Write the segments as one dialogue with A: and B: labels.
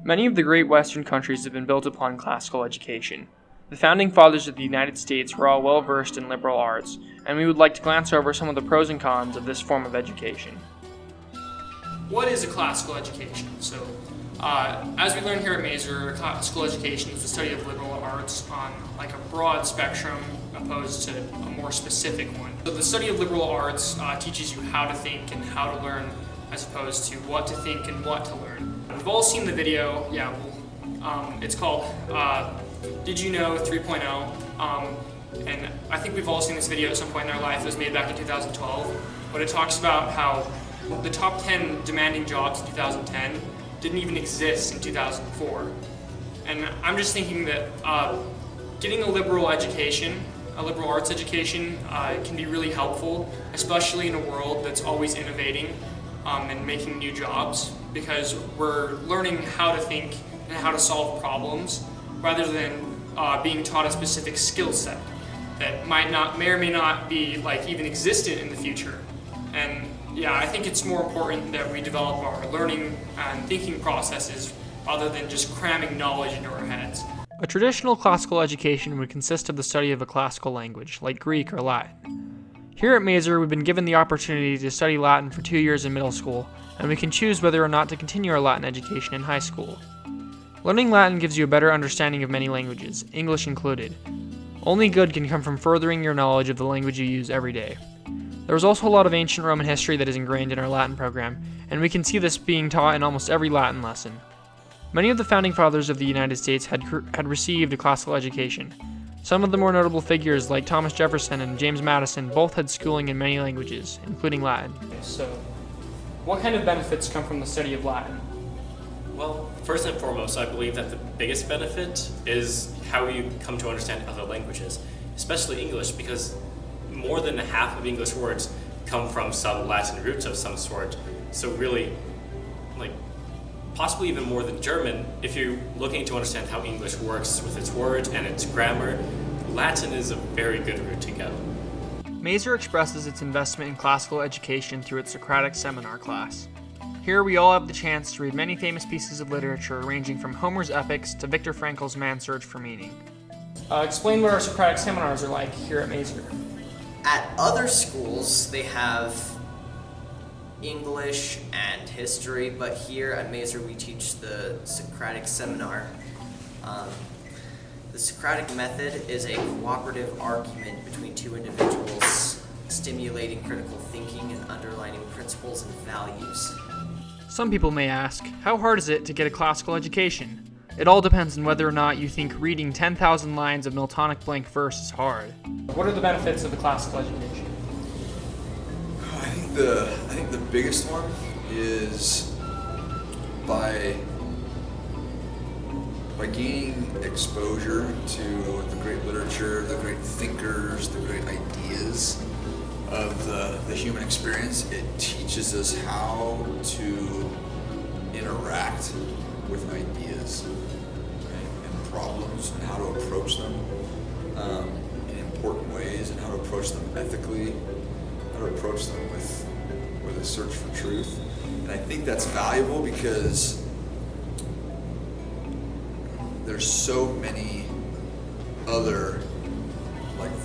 A: Many of the great Western countries have been built upon classical education. The founding fathers of the United States were all well versed in liberal arts, and we would like to glance over some of the pros and cons of this form of education.
B: What is a classical education? So, as we learn here at Mazer, classical education is the study of liberal arts on like a broad spectrum opposed to a more specific one. So the study of liberal arts teaches you how to think and how to learn as opposed to what to think and what to learn. We've all seen the video, it's called Did You Know 3.0, and I think we've all seen this video at some point in our life. It was made back in 2012, but it talks about how the top 10 demanding jobs in 2010 didn't even exist in 2004. And I'm just thinking that getting a liberal education, a liberal arts education, can be really helpful, especially in a world that's always innovating and making new jobs, because we're learning how to think and how to solve problems rather than being taught a specific skill set that may or may not be like even existent in the future. And yeah, I think it's more important that we develop our learning and thinking processes rather than just cramming knowledge into our heads.
A: A traditional classical education would consist of the study of a classical language, like Greek or Latin. Here at Mazer, we've been given the opportunity to study Latin for 2 years in middle school, and we can choose whether or not to continue our Latin education in high school. Learning Latin gives you a better understanding of many languages, English included. Only good can come from furthering your knowledge of the language you use every day. There is also a lot of ancient Roman history that is ingrained in our Latin program, and we can see this being taught in almost every Latin lesson. Many of the founding fathers of the United States had received a classical education. Some of the more notable figures, like Thomas Jefferson and James Madison, both had schooling in many languages, including Latin.
B: So, what kind of benefits come from the study of Latin?
C: Well, first and foremost, I believe that the biggest benefit is how you come to understand other languages, especially English, because more than half of English words come from some Latin roots of some sort. So really, possibly even more than German, if you're looking to understand how English works with its words and its grammar, Latin is a very good route to go.
A: Mazer expresses its investment in classical education through its Socratic seminar class. Here we all have the chance to read many famous pieces of literature ranging from Homer's epics to Viktor Frankl's Man's Search for Meaning.
B: Explain what our Socratic seminars are like here at Mazer.
D: At other schools, they have English and history, but here at Mazer we teach the Socratic seminar. The Socratic method is a cooperative argument between two individuals, stimulating critical thinking and underlining principles and values.
A: Some people may ask, how hard is it to get a classical education? It all depends on whether or not you think reading 10,000 lines of Miltonic blank verse is hard.
B: What are the benefits of the classical education?
E: I think the biggest one is by gaining exposure to the great literature, the great thinkers, the great ideas of the human experience. It teaches us how to interact with ideas, right, and problems, and how to approach them in important ways, and how to approach them ethically, how to approach them with a search for truth. And I think that's valuable because there's so many other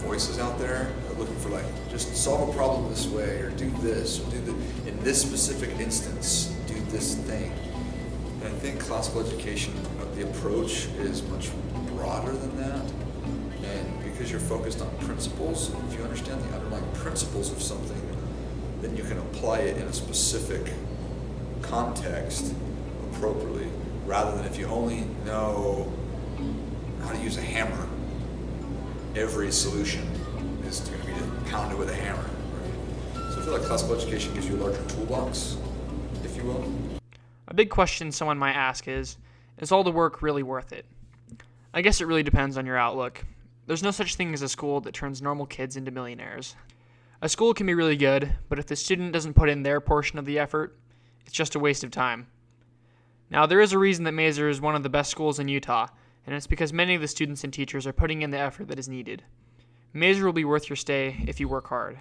E: voices out there looking for just solve a problem this way, or do this, or in this specific instance, do this thing. And I think classical education, the approach is much broader than that. And because you're focused on principles, if you understand the underlying principles of something, then you can apply it in a specific context appropriately, rather than if you only know how to use a hammer, every solution is going to be to pound it with a hammer. Right? So I feel like classical education gives you a larger toolbox, if you will.
A: A big question someone might ask is all the work really worth it? I guess it really depends on your outlook. There's no such thing as a school that turns normal kids into millionaires. A school can be really good, but if the student doesn't put in their portion of the effort, it's just a waste of time. Now, there is a reason that Mazer is one of the best schools in Utah, and it's because many of the students and teachers are putting in the effort that is needed. Mazer will be worth your stay if you work hard.